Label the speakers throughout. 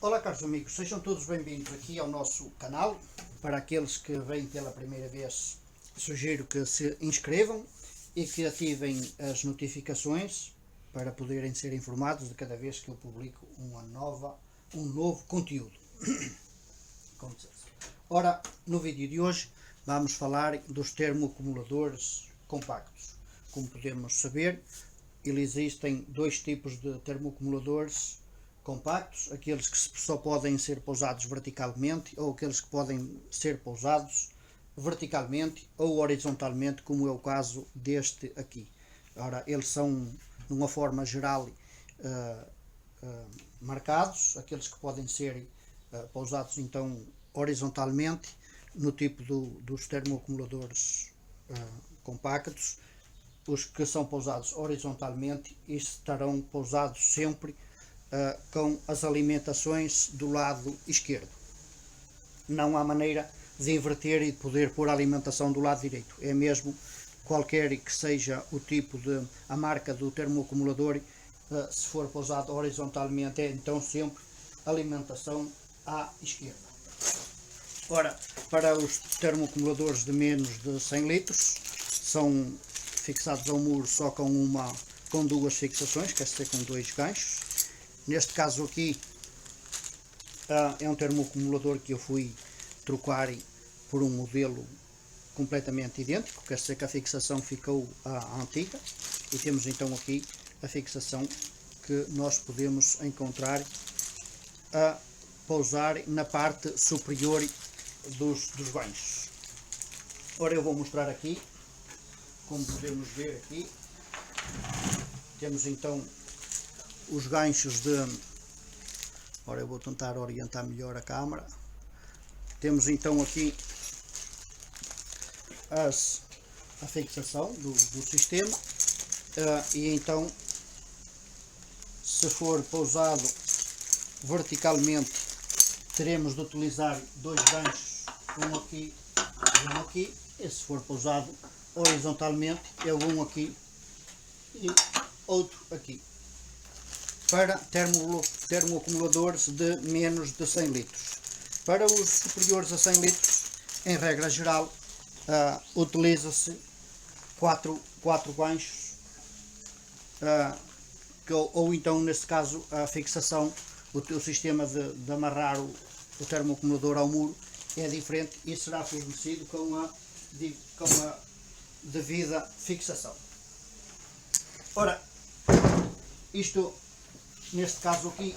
Speaker 1: Olá, caros amigos, sejam todos bem-vindos aqui ao nosso canal. Para aqueles que vêm pela primeira vez, sugiro que se inscrevam e que ativem as notificações para poderem ser informados de cada vez que eu publico um novo conteúdo. Ora, no vídeo de hoje vamos falar dos termoacumuladores compactos. Como podemos saber, existem dois tipos de termoacumuladores compactos: aqueles que só podem ser pousados verticalmente, ou aqueles que podem ser pousados verticalmente ou horizontalmente, como é o caso deste aqui. Ora, eles são, de uma forma geral, marcados, aqueles que podem ser pousados então horizontalmente, no tipo dos termoacumuladores compactos. Os que são pousados horizontalmente estarão pousados sempre com as alimentações do lado esquerdo. Não há maneira de inverter e de poder pôr a alimentação do lado direito. É mesmo, qualquer que seja o tipo de a marca do termoacumulador, se for pousado horizontalmente, é então sempre alimentação à esquerda. Ora, para os termoacumuladores de menos de 100 litros, são fixados ao muro só com duas fixações, quer dizer, com dois ganchos. Neste caso aqui é um termoacumulador que eu fui trocar por um modelo completamente idêntico, quer dizer que a fixação ficou a antiga, e temos então aqui a fixação que nós podemos encontrar a pousar na parte superior dos ganchos. Ora, eu vou mostrar aqui, como podemos ver aqui, temos então os ganchos de... Ora, eu vou tentar orientar melhor a câmera. Temos então aqui a fixação do sistema, e então, se for pousado verticalmente, teremos de utilizar dois ganchos, um aqui e um aqui, e se for pousado horizontalmente, é um aqui e outro aqui, para termoacumuladores de menos de 100 litros. Para os superiores a 100 litros, em regra geral, utiliza-se quatro ganchos, ou então, neste caso, a fixação, o sistema de amarrar o termoacumulador ao muro é diferente e será fornecido com a devida fixação. Ora, isto, neste caso aqui,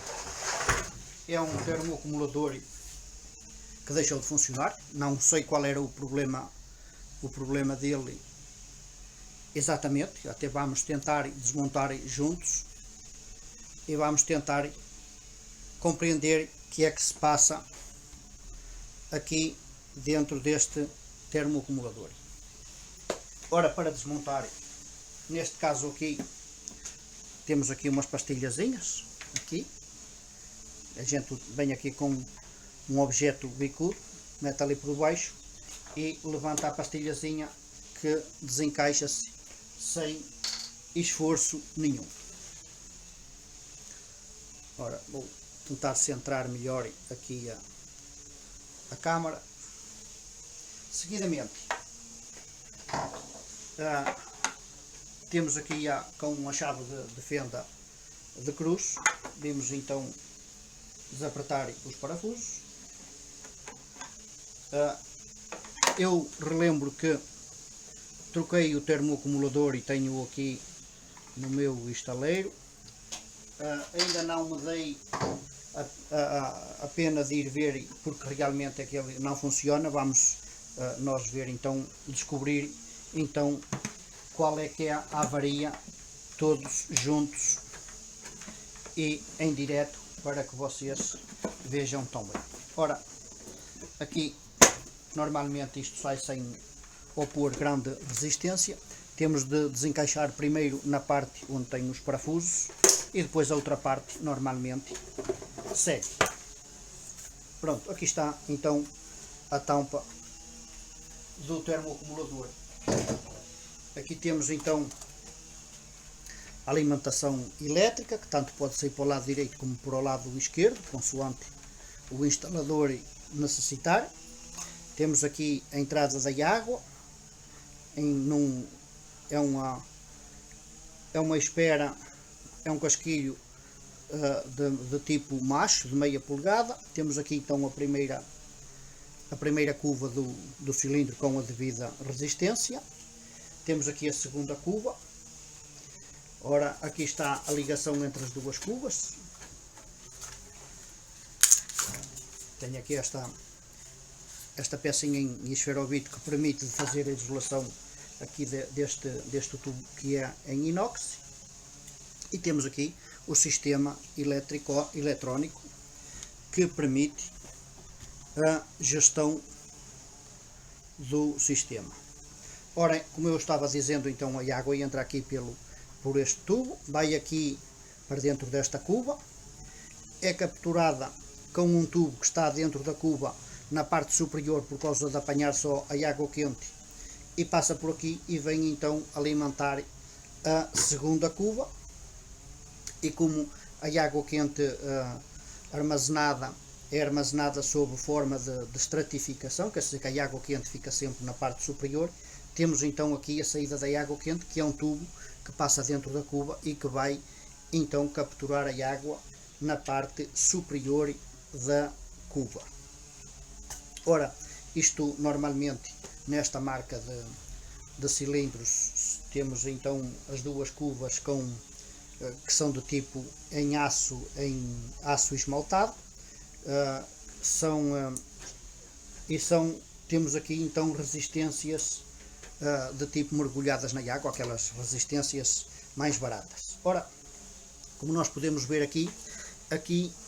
Speaker 1: é um termoacumulador que deixou de funcionar. Não sei qual era o problema dele exatamente. Até vamos tentar desmontar juntos e vamos tentar compreender o que é que se passa aqui dentro deste termoacumulador. Ora, para desmontar, neste caso aqui, temos aqui umas pastilhazinhas, aqui. A gente vem aqui com um objeto bicudo, mete ali por baixo e levanta a pastilhazinha, que desencaixa-se sem esforço nenhum. Ora, vou tentar centrar melhor aqui a câmara. Seguidamente, temos aqui com uma chave de fenda de cruz. Vimos então desapertar os parafusos. Eu relembro que troquei o termoacumulador e tenho aqui no meu estaleiro. Ainda não me dei a pena de ir ver, porque realmente é que ele não funciona. Vamos nós ver então, descobrir então qual é que é a avaria, todos juntos e em direto, para que vocês vejam tão bem. Ora, aqui normalmente isto sai sem opor grande resistência. Temos de desencaixar primeiro na parte onde tem os parafusos e depois a outra parte normalmente segue. Pronto, aqui está então a tampa do termoacumulador. Aqui temos então a alimentação elétrica, que tanto pode ser para o lado direito como para o lado esquerdo, consoante o instalador necessitar. Temos aqui a entrada da água, é uma espera, é um casquilho de tipo macho, de meia polegada. Temos aqui então a primeira cuva do cilindro com a devida resistência. Temos aqui a segunda cuva. Ora, aqui está a ligação entre as duas cuvas. Tenho aqui esta pecinha em esferovite que permite fazer a isolação aqui deste tubo que é em inox. E temos aqui o sistema eletrónico que permite a gestão do sistema. Ora, como eu estava dizendo, então a água entra aqui por este tubo, vai aqui para dentro desta cuva, é capturada com um tubo que está dentro da cuva na parte superior por causa de apanhar só a água quente, e passa por aqui e vem então alimentar a segunda cuva. E como a água quente armazenada é armazenada sob forma de estratificação, quer dizer que a água quente fica sempre na parte superior, temos então aqui a saída da água quente, que é um tubo que passa dentro da cuva e que vai então capturar a água na parte superior da cuva. Ora, isto normalmente nesta marca de cilindros temos então as duas cuvas que são do tipo em aço esmaltado, temos aqui então resistências de tipo mergulhadas na água, aquelas resistências mais baratas. Ora, como nós podemos ver aqui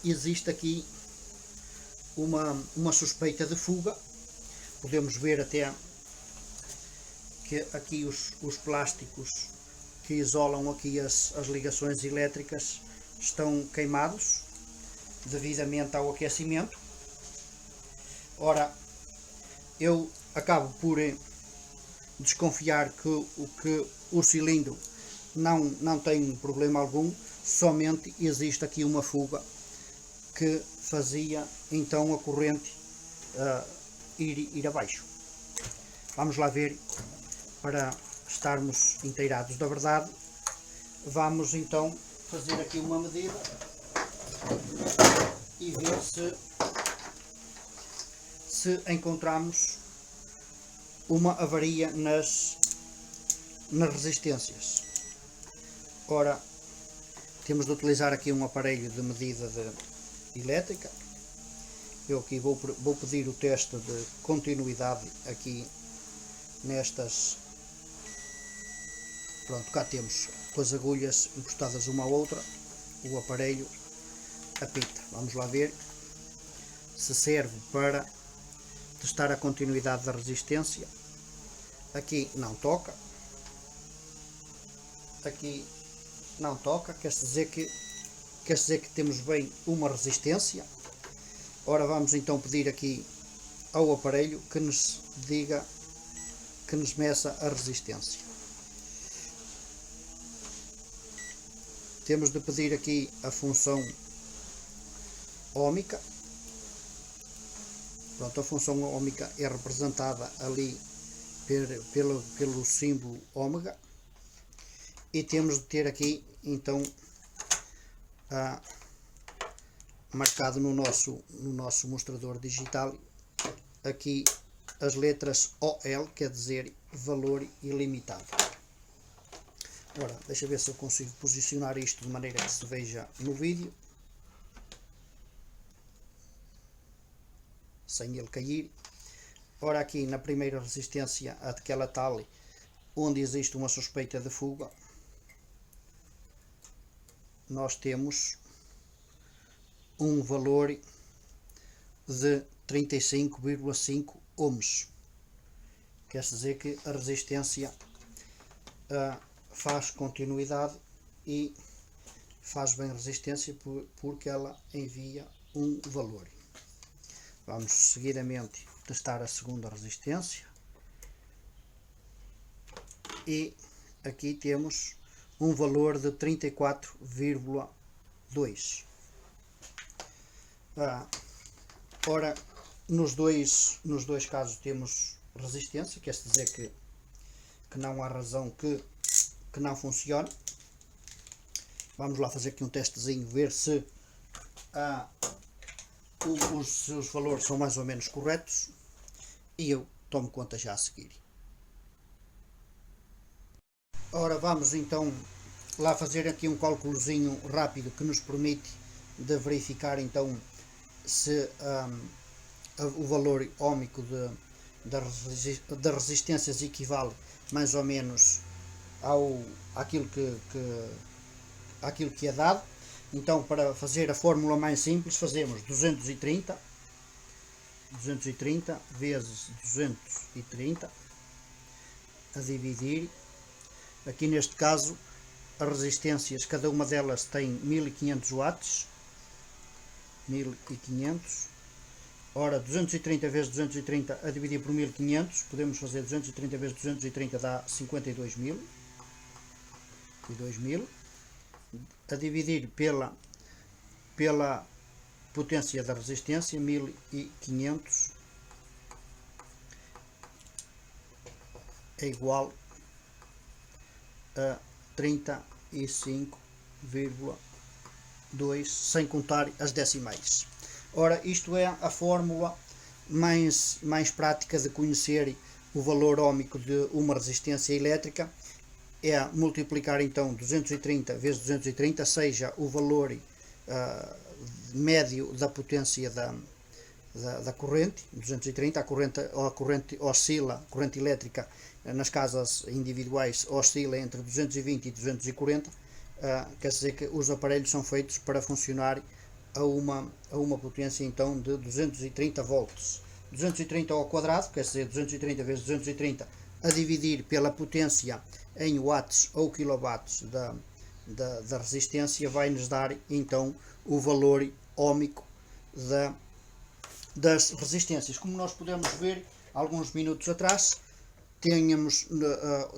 Speaker 1: existe aqui uma suspeita de fuga. Podemos ver até que aqui os plásticos que isolam aqui as ligações elétricas estão queimados devidamente ao aquecimento. Ora, eu acabo por desconfiar que o cilindro não tem problema algum, somente existe aqui uma fuga que fazia então a corrente ir abaixo. Vamos lá ver, para estarmos inteirados da verdade. Vamos então fazer aqui uma medida e ver se encontramos uma avaria nas resistências. Ora, temos de utilizar aqui um aparelho de medida elétrica. Eu aqui vou pedir o teste de continuidade aqui nestas. Pronto, cá temos com as agulhas encostadas uma à outra, o aparelho apita. Vamos lá ver se serve para testar a continuidade da resistência. Aqui não toca, aqui não toca, quer dizer que temos bem uma resistência. Ora, vamos então pedir aqui ao aparelho que nos diga, que nos meça a resistência. Temos de pedir aqui a função óhmica. Pronto, a função óhmica é representada ali pelo símbolo ômega, e temos de ter aqui então marcado no nosso mostrador digital aqui as letras OL, quer dizer valor ilimitado. Ora, deixa ver se eu consigo posicionar isto de maneira que se veja no vídeo sem ele cair. Ora, aqui na primeira resistência, aquela tal onde existe uma suspeita de fuga, nós temos um valor de 35,5 ohms. Quer dizer que a resistência faz continuidade e faz bem resistência porque ela envia um valor. Vamos seguidamente testar a segunda resistência e aqui temos um valor de 34,2. Ora, nos dois casos temos resistência, quer dizer que não há razão que não funcione. Vamos lá fazer aqui um testezinho, ver se os valores são mais ou menos corretos, e eu tomo conta já a seguir. Ora, vamos então lá fazer aqui um cálculozinho rápido que nos permite de verificar se o valor óhmico das resistências equivale mais ou menos àquilo que é dado. Então, para fazer a fórmula mais simples, fazemos 230 vezes 230 a dividir. Aqui neste caso, as resistências, cada uma delas tem 1500 watts. 1500. Ora, 230 vezes 230 a dividir por 1500, podemos fazer 230 vezes 230 dá 52.000. A dividir pela potência da resistência, 1500, é igual a 35,2, sem contar as decimais. Ora, isto é a fórmula mais prática de conhecer o valor óhmico de uma resistência elétrica. É multiplicar então 230 vezes 230, seja o valor médio da potência da corrente, 230, a corrente oscila, a corrente elétrica nas casas individuais oscila entre 220 e 240, quer dizer que os aparelhos são feitos para funcionar a uma potência então de 230 volts. 230 ao quadrado, quer dizer 230 vezes 230 a dividir pela potência em watts ou quilowatts da resistência, vai nos dar então o valor óhmico das resistências. Como nós podemos ver, alguns minutos atrás tínhamos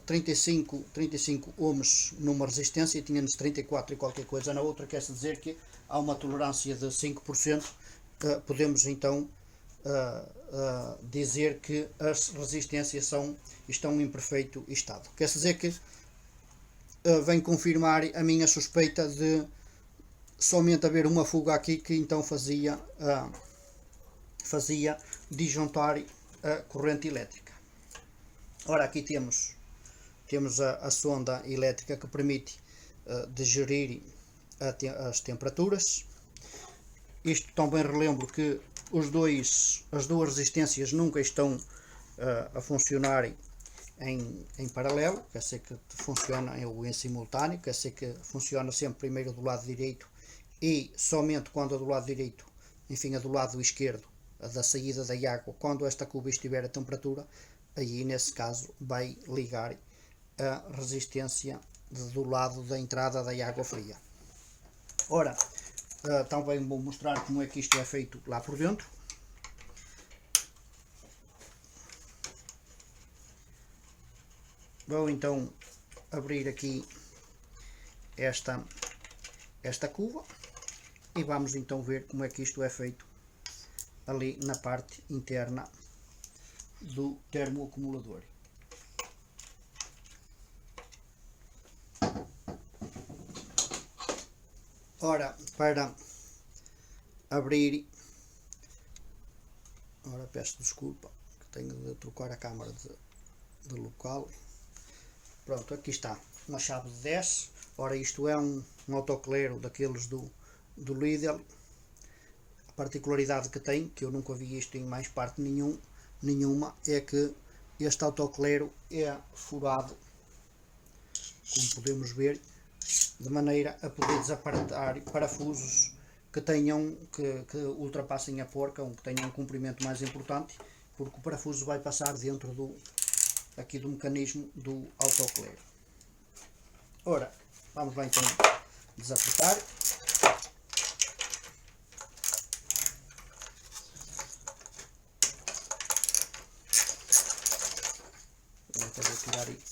Speaker 1: 35 ohms numa resistência e tínhamos 34 e qualquer coisa na outra, quer dizer que há uma tolerância de 5%. Podemos então dizer que as resistências estão em perfeito estado. Quer dizer que vem confirmar a minha suspeita de somente haver uma fuga aqui que então fazia disjuntar a corrente elétrica. Ora, aqui temos a sonda elétrica que permite de gerir as temperaturas. Isto também relembro que as duas resistências nunca estão a funcionar em paralelo, quer dizer que funciona em simultâneo, quer dizer que funciona sempre primeiro do lado direito e somente quando a do lado direito, enfim, a do lado esquerdo, a da saída da água, quando esta cuba estiver a temperatura, aí nesse caso vai ligar a resistência do lado da entrada da água fria. Ora, também vou mostrar como é que isto é feito lá por dentro. Vou então abrir aqui esta cuba e vamos então ver como é que isto é feito ali na parte interna do termoacumulador. Ora, para abrir, peço desculpa que tenho de trocar a câmara de local. Pronto, aqui está uma chave de 10. Ora, isto é um autoclero daqueles do Lidl. A particularidade que tem, que eu nunca vi isto em mais parte nenhuma, é que este autoclero é furado, como podemos ver, de maneira a poder desapartar parafusos que ultrapassem a porca, ou que tenham um comprimento mais importante, porque o parafuso vai passar dentro do mecanismo do autoclero. Ora, vamos lá então desapertar.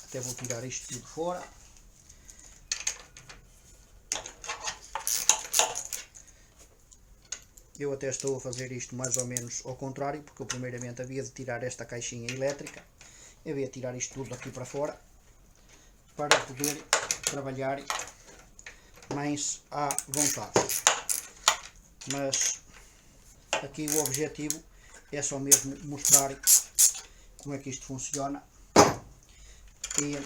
Speaker 1: Até vou tirar isto tudo fora. Eu até estou a fazer isto mais ou menos ao contrário, porque eu primeiramente havia de tirar esta caixinha elétrica, eu havia de tirar isto tudo aqui para fora, para poder trabalhar mais à vontade. Mas aqui o objetivo é só mesmo mostrar como é que isto funciona e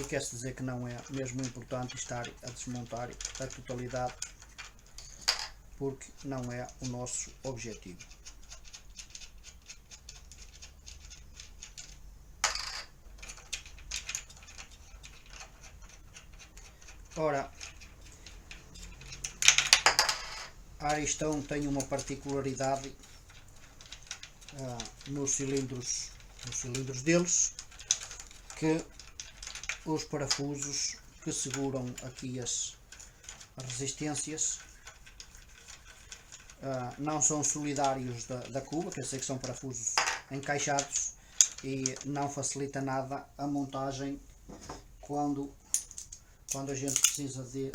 Speaker 1: quer-se dizer que não é mesmo importante estar a desmontar a totalidade, porque não é o nosso objetivo. Ora, a Ariston tem uma particularidade nos cilindros deles, que os parafusos que seguram aqui as resistências não são solidários da cuba, quer dizer que são parafusos encaixados, e não facilita nada a montagem quando a gente precisa de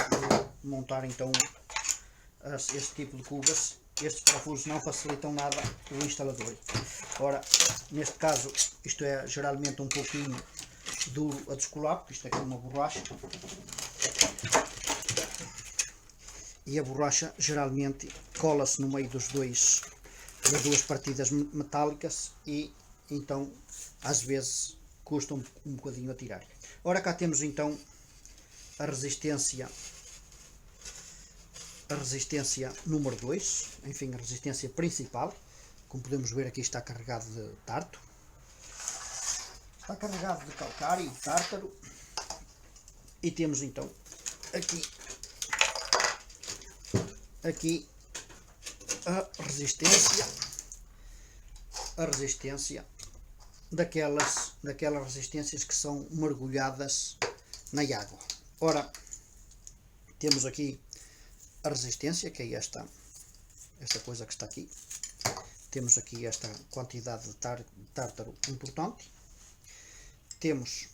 Speaker 1: montar então este tipo de cubas. Estes parafusos não facilitam nada o instalador. Ora, neste caso isto é geralmente um pouquinho duro a descolar, porque isto aqui é uma borracha, e a borracha geralmente cola-se no meio das duas partidas metálicas, e então às vezes custa um bocadinho a tirar. Ora, cá temos então a resistência número 2, enfim, a resistência principal. Como podemos ver, aqui está carregado de tarto, está carregado de calcário, tártaro, e temos então aqui a resistência daquelas resistências que são mergulhadas na água. Ora, temos aqui a resistência, que é esta coisa que está aqui. Temos aqui esta quantidade de tártaro importante. Temos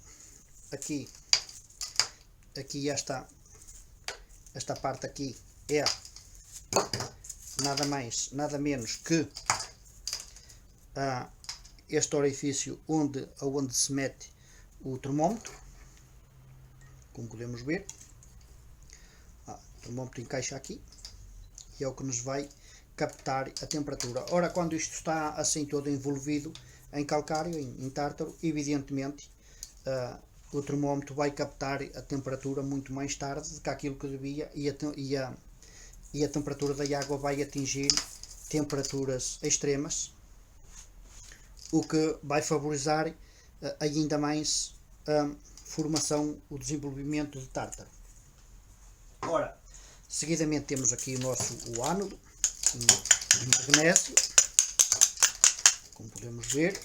Speaker 1: aqui esta parte aqui é nada mais, nada menos que este orifício onde se mete o termómetro. Como podemos ver, o termómetro encaixa aqui e é o que nos vai captar a temperatura. Ora, quando isto está assim todo envolvido em calcário, em tártaro, evidentemente o termómetro vai captar a temperatura muito mais tarde do que aquilo que devia, e a temperatura da água vai atingir temperaturas extremas, o que vai favorizar ainda mais a formação, o desenvolvimento de tártaro. Ora, seguidamente temos aqui o ânodo em magnésio, como podemos ver.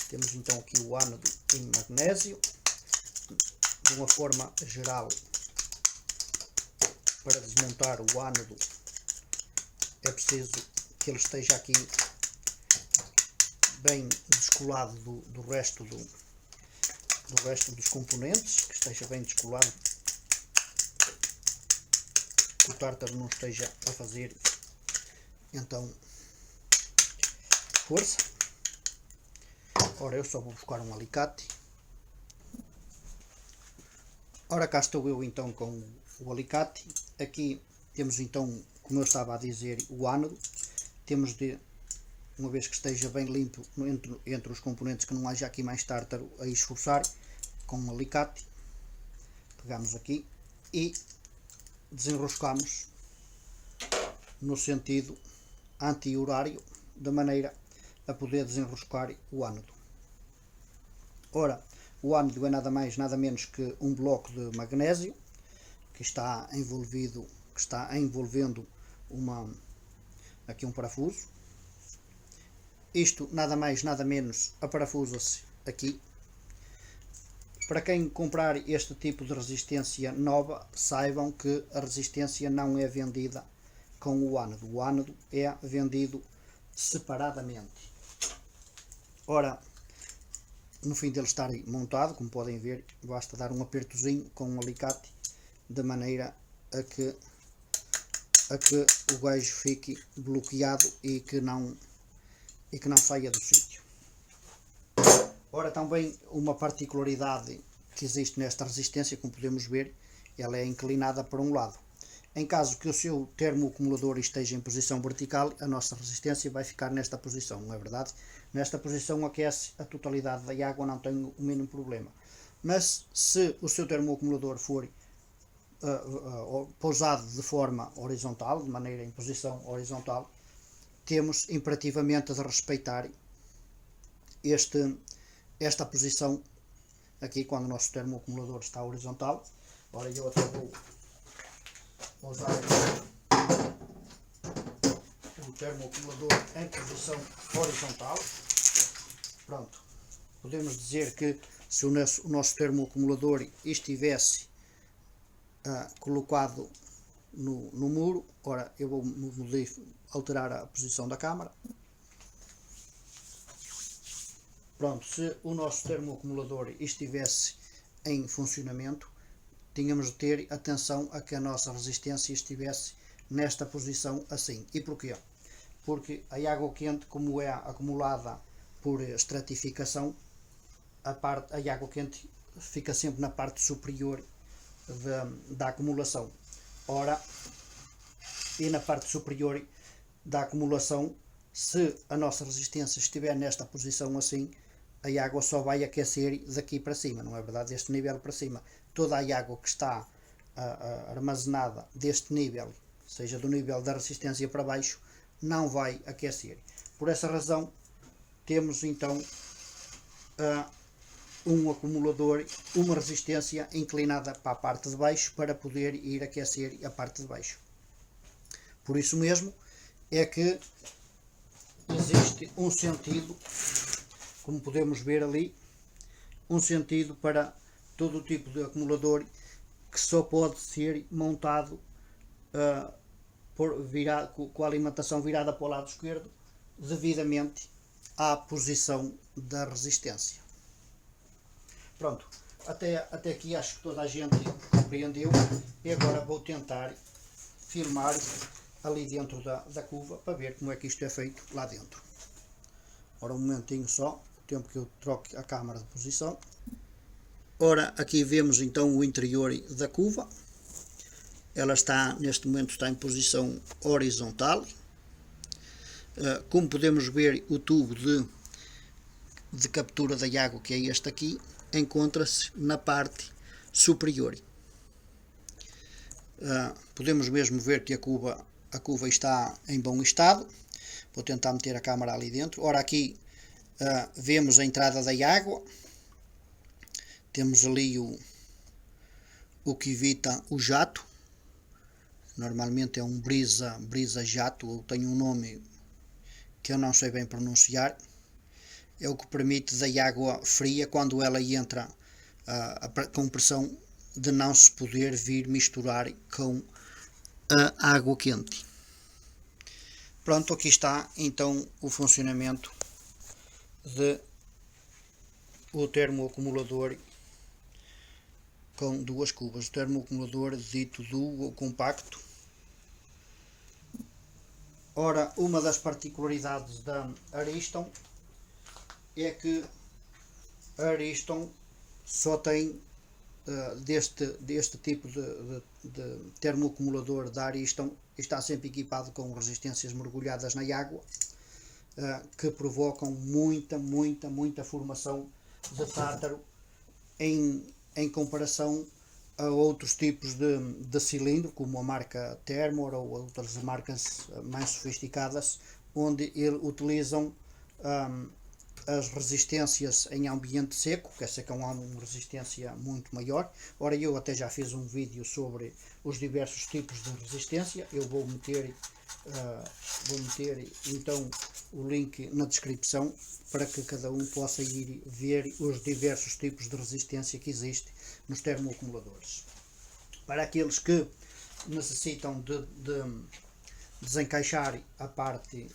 Speaker 1: Temos então aqui o ânodo em magnésio. De uma forma geral, para desmontar o ânodo é preciso que ele esteja aqui bem descolado do resto dos componentes, que esteja bem descolado, que o tártaro não esteja a fazer então força. Ora, eu só vou buscar um alicate. Ora, cá estou eu então com o alicate. Aqui temos então, como eu estava a dizer, o ânodo. Temos de, uma vez que esteja bem limpo entre os componentes, que não haja aqui mais tártaro a esforçar, com um alicate pegamos aqui e desenroscamos no sentido anti-horário, de maneira a poder desenroscar o ânodo. Ora, o ânodo é nada mais nada menos que um bloco de magnésio que está envolvendo aqui um parafuso. Isto nada mais nada menos aparafusa-se aqui. Para quem comprar este tipo de resistência nova, saibam que a resistência não é vendida com o ânodo. O ânodo é vendido separadamente. Ora, no fim dele estar montado, como podem ver, basta dar um apertozinho com um alicate de maneira a que o gajo fique bloqueado e que não saia do sítio. Ora, também uma particularidade que existe nesta resistência, como podemos ver, ela é inclinada para um lado. Em caso que o seu termoacumulador esteja em posição vertical, a nossa resistência vai ficar nesta posição, não é verdade? Nesta posição aquece a totalidade da água, não tem o mínimo problema. Mas se o seu termoacumulador for pousado de forma horizontal, de maneira em posição horizontal, temos imperativamente de respeitar esta posição aqui quando o nosso termoacumulador está horizontal. Ora, eu até vou usar o termoacumulador em posição horizontal. Pronto, podemos dizer que se o nosso termoacumulador estivesse colocado no muro, ora eu vou alterar a posição da câmara. Pronto, se o nosso termoacumulador estivesse em funcionamento, tínhamos de ter atenção a que a nossa resistência estivesse nesta posição assim. E porquê? Porque a água quente, como é acumulada por estratificação, a água quente fica sempre na parte superior da acumulação. Ora, e na parte superior da acumulação, se a nossa resistência estiver nesta posição assim, a água só vai aquecer daqui para cima, não é verdade? Deste nível para cima. Toda a água que está armazenada deste nível, seja do nível da resistência para baixo, não vai aquecer. Por essa razão, temos então um acumulador, uma resistência inclinada para a parte de baixo para poder ir aquecer a parte de baixo. Por isso mesmo é que existe um sentido, como podemos ver ali, um sentido para todo o tipo de acumulador que só pode ser montado com a alimentação virada para o lado esquerdo, devidamente à posição da resistência. Pronto, até aqui acho que toda a gente compreendeu, e agora vou tentar filmar ali dentro da cuva para ver como é que isto é feito lá dentro. Ora, um momentinho só, o tempo que eu troque a câmara de posição. Ora, aqui vemos então o interior da cuva. Ela está, neste momento, está em posição horizontal. Como podemos ver, o tubo de captura da água, que é este aqui, encontra-se na parte superior. Podemos mesmo ver que a cuva está em bom estado. Vou tentar meter a câmera ali dentro. Ora, aqui vemos a entrada da água. Temos ali o que evita o jato. Normalmente é um brisa jato, ou tem um nome que eu não sei bem pronunciar. É o que permite da água fria, quando ela entra com pressão, de não se poder vir misturar com a água quente. Pronto, aqui está então o funcionamento o termoacumulador com duas cubas, o termoacumulador dito duo ou compacto. Ora, uma das particularidades da Ariston é que a Ariston só tem deste tipo de termoacumulador da Ariston, está sempre equipado com resistências mergulhadas na água, que provocam muita formação de tártaro em comparação a outros tipos de cilindro, como a marca Thermor ou outras marcas mais sofisticadas, onde utilizam as resistências em ambiente seco, que essa é uma resistência muito maior. Ora, eu até já fiz um vídeo sobre os diversos tipos de resistência. Eu vou meter então o link na descrição para que cada um possa ir ver os diversos tipos de resistência que existe nos termoacumuladores. Para aqueles que necessitam de desencaixar a parte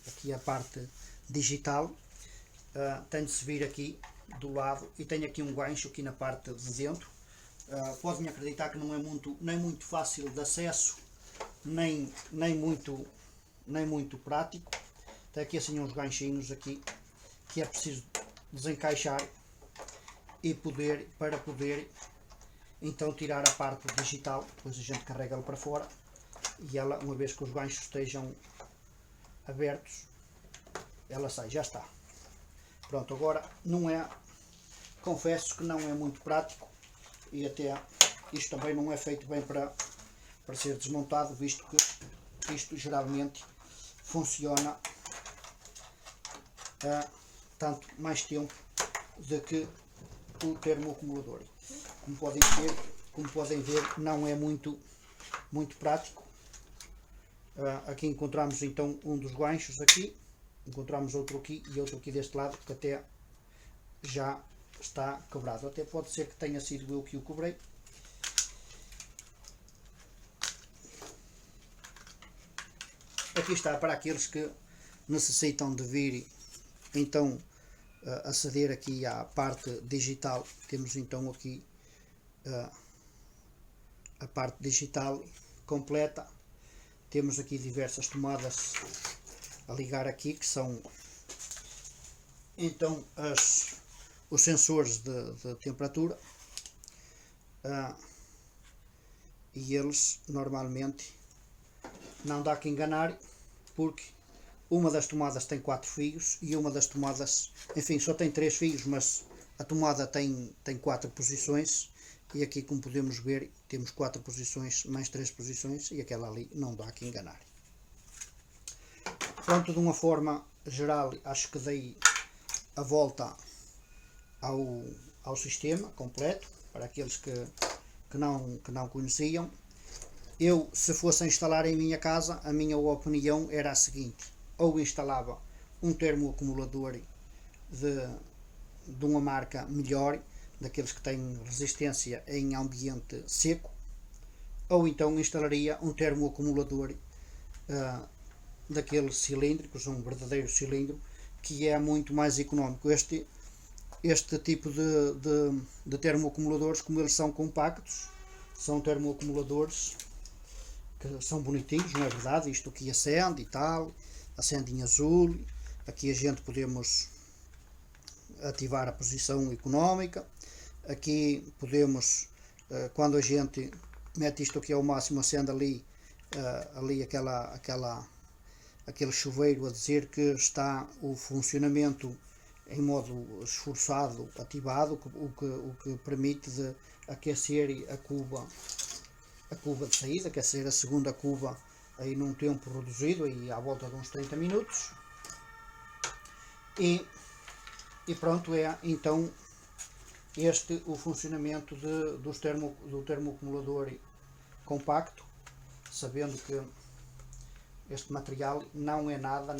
Speaker 1: digital, tem de se vir aqui do lado, e tem aqui um gancho aqui na parte de dentro, podem acreditar que não é nem muito fácil de acesso, nem muito prático. Tem aqui assim uns ganchinhos aqui que é preciso desencaixar e para poder então tirar a parte digital. Depois a gente carrega ela para fora e ela, uma vez que os ganchos estejam abertos, ela sai, já está. Pronto, agora não é, confesso que não é muito prático e até isto também não é feito bem para ser desmontado, visto que isto geralmente funciona a tanto mais tempo do que o termoacumulador. Como podem ver, não é muito prático. Aqui encontramos então um dos ganchos aqui, encontramos outro aqui e outro aqui deste lado, que até já está quebrado. Até pode ser que tenha sido eu que o quebrei. Aqui está para aqueles que necessitam de vir então aceder aqui à parte digital. Temos então aqui a parte digital completa. Temos aqui diversas tomadas a ligar aqui, que são então os sensores de temperatura, e eles normalmente não dá que enganar, porque uma das tomadas tem 4 fios e uma das tomadas, enfim, só tem 3 fios, mas a tomada tem 4 posições, e aqui, como podemos ver, temos 4 posições mais 3 posições, e aquela ali não dá que enganar. Pronto, de uma forma geral, acho que dei a volta ao sistema completo, para aqueles que não conheciam. Eu, se fosse a instalar em minha casa, a minha opinião era a seguinte: ou instalava um termoacumulador de uma marca melhor, daqueles que têm resistência em ambiente seco, ou então instalaria um termoacumulador daqueles cilíndricos, um verdadeiro cilindro, que é muito mais económico. Este tipo de termoacumuladores, como eles são compactos, são termoacumuladores que são bonitinhos, não é verdade? Isto aqui acende e tal, acende em azul. Aqui a gente podemos ativar a posição económica. Aqui podemos, quando a gente mete isto aqui ao máximo, acende ali aquele chuveiro a dizer que está o funcionamento em modo esforçado ativado, o que permite de aquecer a cuba de saída, aquecer a segunda cuba aí num tempo reduzido, aí à volta de uns 30 minutos. E pronto, é então este o funcionamento do termoacumulador compacto, sabendo que este material não é nada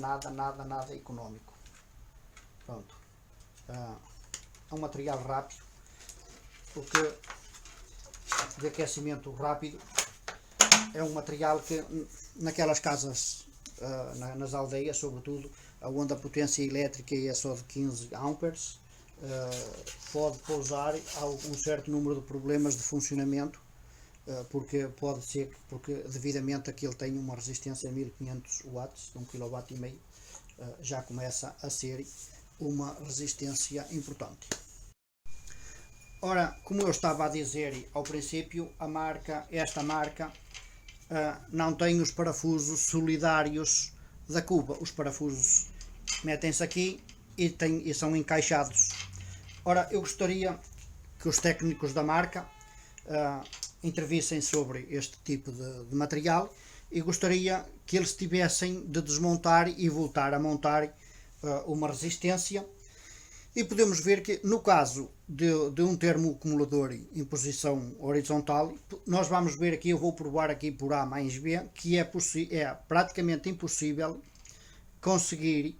Speaker 1: económico. Pronto, é um material rápido, porque de aquecimento rápido, é um material que naquelas casas, nas aldeias sobretudo, onde a potência elétrica é só de 15 amperes, pode causar um certo número de problemas de funcionamento, porque pode ser, porque devidamente a que ele tem uma resistência a 1500 watts, 1,5 kW, já começa a ser uma resistência importante. Ora, como eu estava a dizer ao princípio, esta marca não tem os parafusos solidários da cuba. Os parafusos metem-se aqui e são encaixados. Ora, eu gostaria que os técnicos da marca intervissem sobre este tipo de material, e gostaria que eles tivessem de desmontar e voltar a montar uma resistência. E podemos ver que no caso de um termoacumulador em posição horizontal, nós vamos ver aqui, eu vou provar aqui por A mais B, que é praticamente impossível conseguir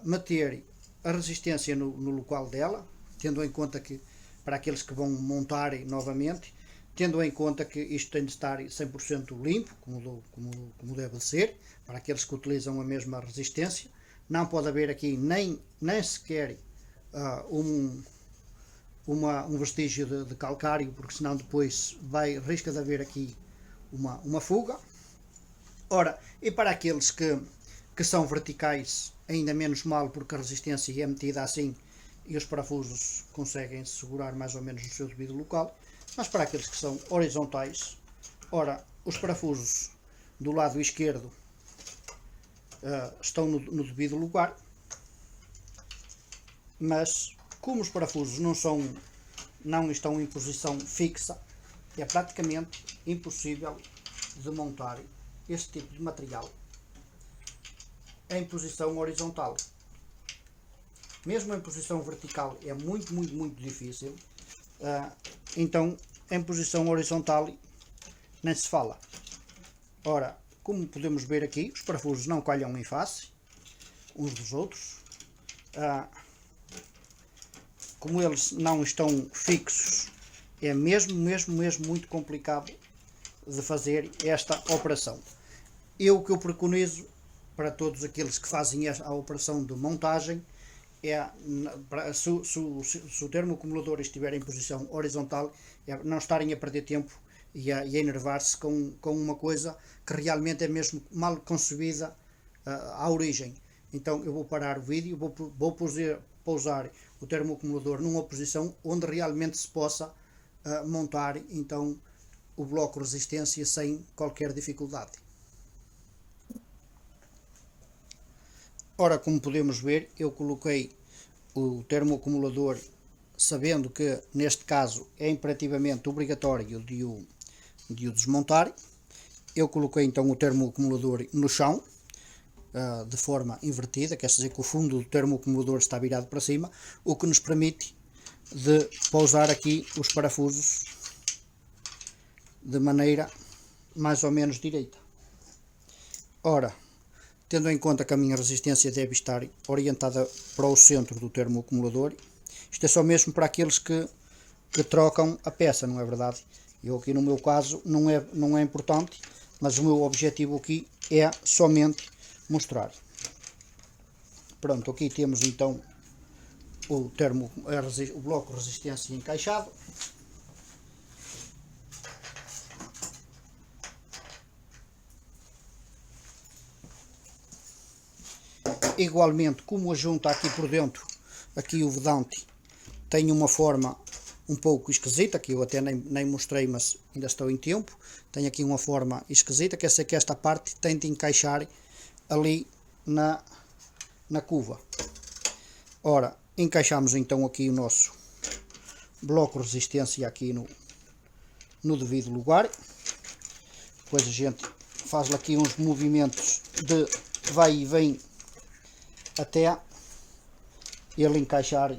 Speaker 1: meter a resistência no local dela, tendo em conta que, para aqueles que vão montar novamente, tendo em conta que isto tem de estar 100% limpo, como deve ser, para aqueles que utilizam a mesma resistência. Não pode haver aqui nem sequer um vestígio de calcário, porque senão depois risca de haver aqui uma fuga. Ora, e para aqueles que são verticais, ainda menos mal, porque a resistência é metida assim e os parafusos conseguem se segurar mais ou menos no seu devido local. Mas para aqueles que são horizontais, ora, os parafusos do lado esquerdo estão no devido lugar, mas como os parafusos não estão em posição fixa, é praticamente impossível de montar este tipo de material em posição horizontal. Mesmo em posição vertical é muito difícil, então em posição horizontal nem se fala. Ora, como podemos ver aqui, os parafusos não calham em face uns dos outros. Como eles não estão fixos, é mesmo muito complicado de fazer esta operação. O que eu preconizo para todos aqueles que fazem a operação de montagem é, se o termoacumulador estiver em posição horizontal, é não estarem a perder tempo e a enervar-se com uma coisa que realmente é mesmo mal concebida à origem. Então eu vou parar o vídeo, vou pousar o termoacumulador numa posição onde realmente se possa montar então o bloco de resistência sem qualquer dificuldade. Ora, como podemos ver, eu coloquei o termoacumulador sabendo que neste caso é imperativamente obrigatório de o desmontar. Eu coloquei então o termoacumulador no chão, de forma invertida, quer dizer que o fundo do termoacumulador está virado para cima, o que nos permite de pousar aqui os parafusos de maneira mais ou menos direita. Ora, tendo em conta que a minha resistência deve estar orientada para o centro do termoacumulador, isto é só mesmo para aqueles que trocam a peça, não é verdade? Eu aqui no meu caso não é importante, mas o meu objetivo aqui é somente mostrar. Pronto, aqui temos então o bloco de resistência encaixado. Igualmente, como a junta aqui por dentro, aqui o vedante tem uma forma um pouco esquisita, que eu até nem mostrei, mas ainda estou em tempo. Tem aqui uma forma esquisita, quer dizer que esta parte tem de encaixar ali na cuva. Ora, encaixamos então aqui o nosso bloco de resistência aqui no devido lugar. Depois a gente faz aqui uns movimentos de vai e vem até ele encaixar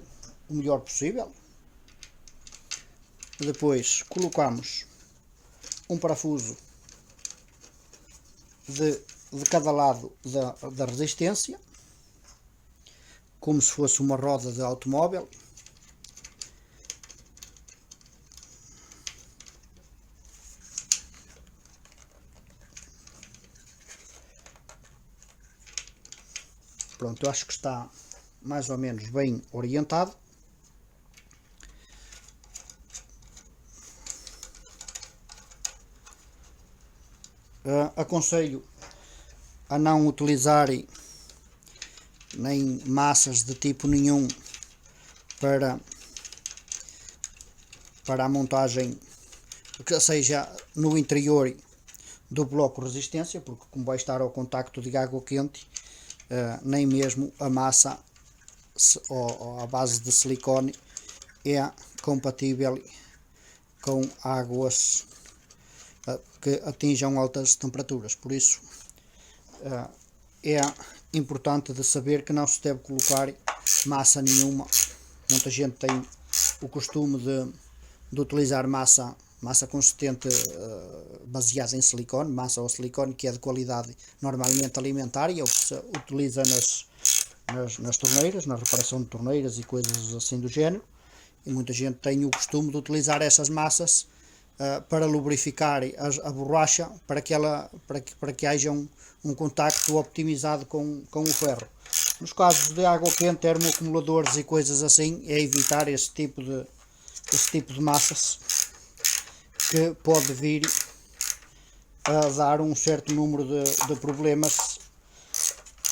Speaker 1: o melhor possível. Depois colocamos um parafuso de cada lado da resistência, como se fosse uma roda de automóvel. Pronto, eu acho que está mais ou menos bem orientado. Aconselho a não utilizarem nem massas de tipo nenhum para a montagem, que seja no interior do bloco de resistência, porque como vai estar ao contacto de água quente, nem mesmo a massa ou a base de silicone é compatível com águas que atinjam altas temperaturas. Por isso é importante de saber que não se deve colocar massa nenhuma. Muita gente tem o costume de utilizar massa consistente baseada em silicone, massa ou silicone, que é de qualidade normalmente alimentar, e é o que se utiliza nas torneiras, na reparação de torneiras e coisas assim do género. E muita gente tem o costume de utilizar essas massas para lubrificar a borracha, para que haja um contacto optimizado com o ferro. Nos casos de água quente, termoacumuladores e coisas assim, é evitar esse tipo esse tipo de massas que pode vir a dar um certo número de problemas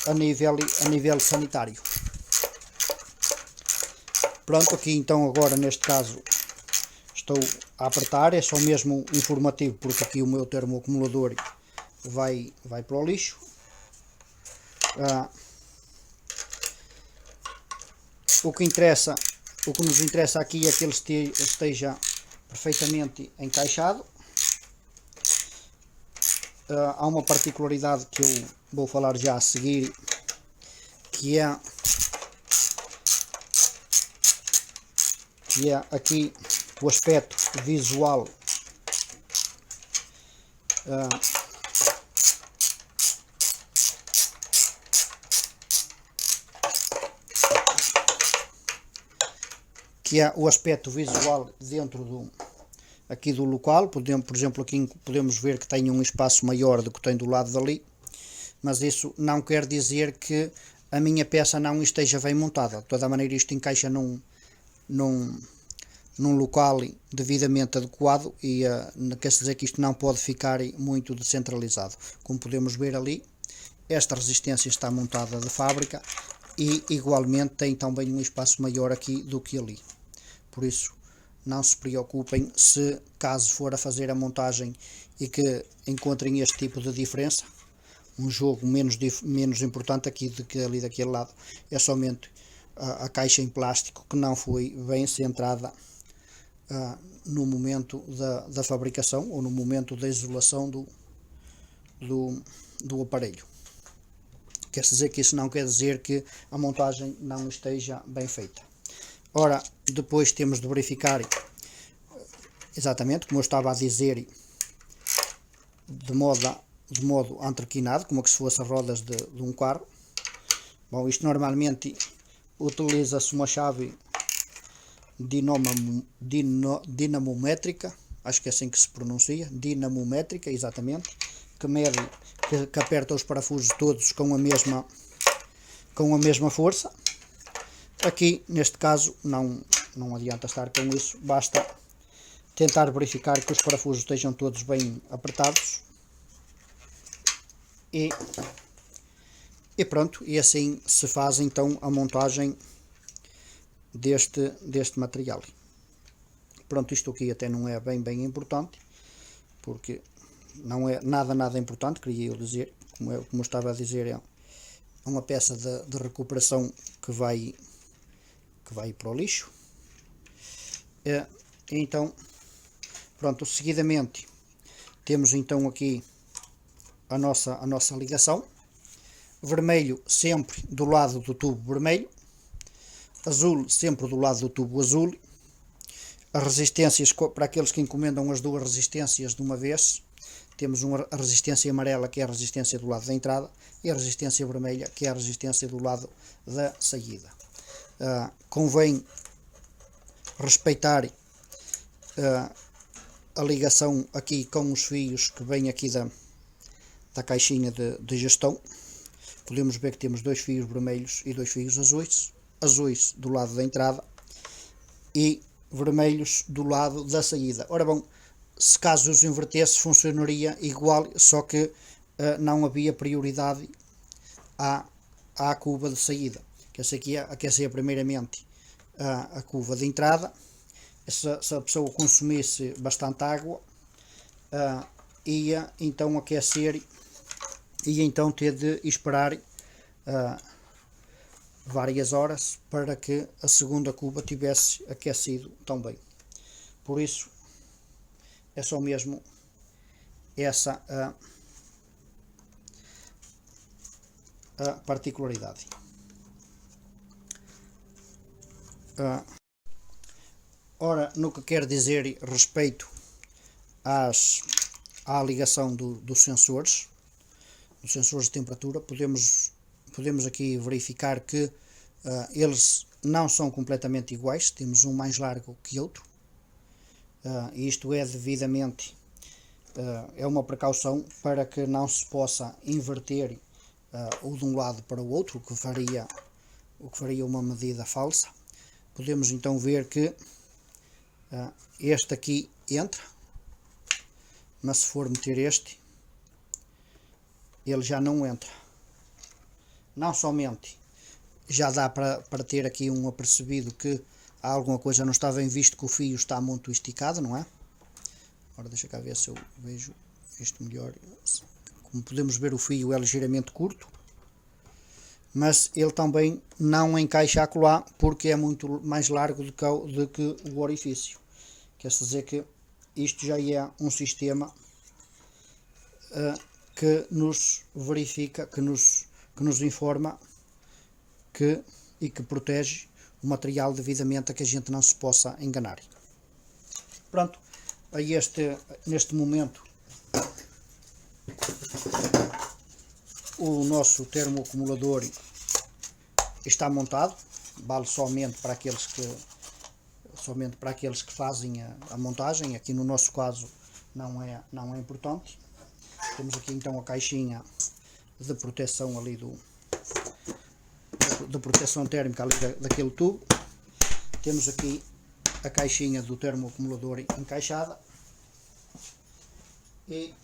Speaker 1: a nível sanitário. Pronto, aqui então agora neste caso estou a apertar, é só mesmo informativo porque aqui o meu termoacumulador vai para o lixo. O que nos interessa aqui é que ele esteja perfeitamente encaixado. Há uma particularidade que eu vou falar já a seguir, que é aqui o aspecto visual dentro aqui do local. Por exemplo, aqui podemos ver que tem um espaço maior do que tem do lado dali, mas isso não quer dizer que a minha peça não esteja bem montada. De toda maneira, isto encaixa num local devidamente adequado e quer dizer que isto não pode ficar muito descentralizado. Como podemos ver ali, esta resistência está montada de fábrica e igualmente tem também um espaço maior aqui do que ali. Por isso, não se preocupem se caso for a fazer a montagem e que encontrem este tipo de diferença. Um jogo menos importante aqui do que ali daquele lado é somente a caixa em plástico que não foi bem centrada no momento da fabricação ou no momento da isolação do aparelho. Quer dizer que isso não quer dizer que a montagem não esteja bem feita. Ora, depois temos de verificar exatamente, como eu estava a dizer, de modo antraquinado, como que se fossem rodas de um carro. Bom, isto normalmente utiliza-se uma chave dinamométrica, acho que é assim que se pronuncia, dinamométrica, exatamente, que aperta os parafusos todos com a mesma força. Aqui, neste caso, não adianta estar com isso, basta tentar verificar que os parafusos estejam todos bem apertados e pronto, e assim se faz então a montagem deste material. Pronto, isto aqui até não é bem importante, porque não é nada importante, queria eu dizer, como eu estava a dizer, é uma peça de recuperação que vai para o lixo. Então, pronto, seguidamente temos então aqui a nossa ligação. Vermelho sempre do lado do tubo vermelho, azul sempre do lado do tubo azul. As resistências, para aqueles que encomendam as duas resistências de uma vez, temos a resistência amarela, que é a resistência do lado da entrada, e a resistência vermelha, que é a resistência do lado da saída. Convém respeitar a ligação aqui com os fios que vêm aqui da caixinha de gestão. Podemos ver que temos dois fios vermelhos e dois fios azuis do lado da entrada e vermelhos do lado da saída. Ora bom, se caso os invertesse funcionaria igual, só que não havia prioridade à cuba de saída. Que essa aqui aquecer primeiramente a cuva de entrada. Se a pessoa consumisse bastante água, ia então aquecer e então ter de esperar várias horas para que a segunda cuba tivesse aquecido também. Por isso é só mesmo essa a particularidade. Ora, no que quer dizer respeito à ligação dos sensores de temperatura, podemos aqui verificar que eles não são completamente iguais, temos um mais largo que outro. Isto é devidamente, é uma precaução para que não se possa inverter o de um lado para o outro, o que faria uma medida falsa. Podemos então ver que Este aqui entra, mas se for meter este, ele já não entra. Não somente já dá para ter aqui um apercebido que alguma coisa não está bem, visto que o fio está muito esticado, não é? Agora deixa cá ver se eu vejo isto melhor. Como podemos ver, o fio é ligeiramente curto, mas ele também não encaixa acolá porque é muito mais largo do que o orifício. Quer dizer que isto já é um sistema que nos verifica, que nos informa e que protege o material devidamente, a que a gente não se possa enganar. Pronto, neste momento o nosso termoacumulador está montado, vale somente para aqueles que fazem a montagem. Aqui no nosso caso não é importante. Temos aqui então a caixinha de proteção ali de proteção térmica ali daquele tubo. Temos aqui a caixinha do termoacumulador encaixada e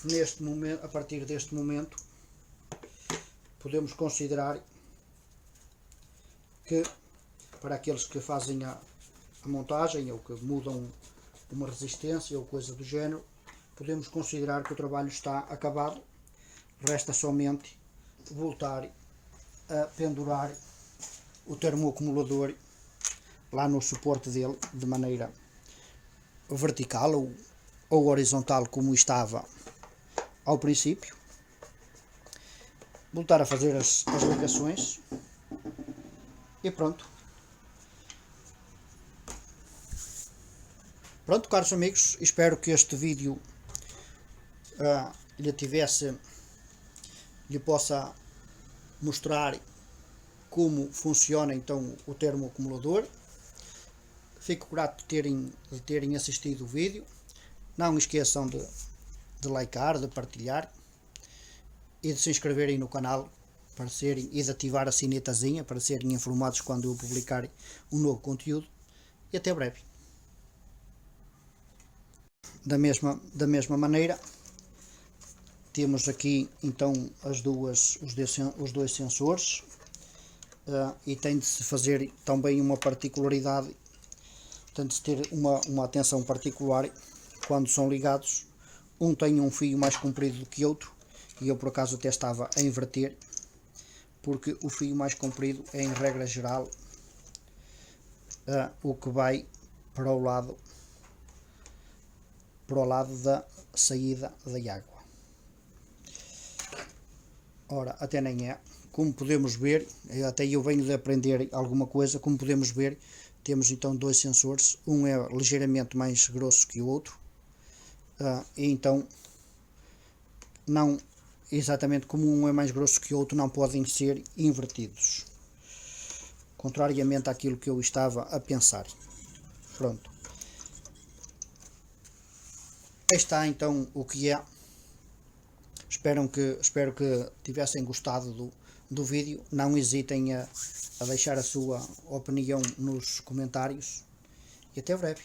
Speaker 1: neste momento, a partir deste momento, podemos considerar que para aqueles que fazem a montagem ou que mudam uma resistência ou coisa do género, podemos considerar que o trabalho está acabado. Resta somente voltar a pendurar o termoacumulador lá no suporte dele de maneira vertical ou horizontal, como estava ao princípio. Voltar a fazer as ligações e pronto. Pronto, caros amigos, espero que este vídeo lhe possa mostrar como funciona então o termoacumulador. Fico grato de terem assistido o vídeo. Não esqueçam de likear, de partilhar e de se inscreverem no canal e de ativar a sinetazinha para serem informados quando eu publicar um novo conteúdo. E até breve. Da mesma maneira, temos aqui então os dois sensores, e tem de se fazer também uma particularidade, tem de se ter uma atenção particular quando são ligados. Um tem um fio mais comprido do que outro, e eu por acaso até estava a inverter, porque o fio mais comprido é, em regra geral, o que vai para o lado da saída da água. Ora, até nem é. Como podemos ver, até eu venho de aprender alguma coisa. Como podemos ver, temos então dois sensores. Um é ligeiramente mais grosso que o outro, e então, não exatamente como um é mais grosso que o outro, não podem ser invertidos, contrariamente àquilo que eu estava a pensar. Pronto. Aí está então o que é. Espero que tivessem gostado do vídeo. Não hesitem a deixar a sua opinião nos comentários e até breve.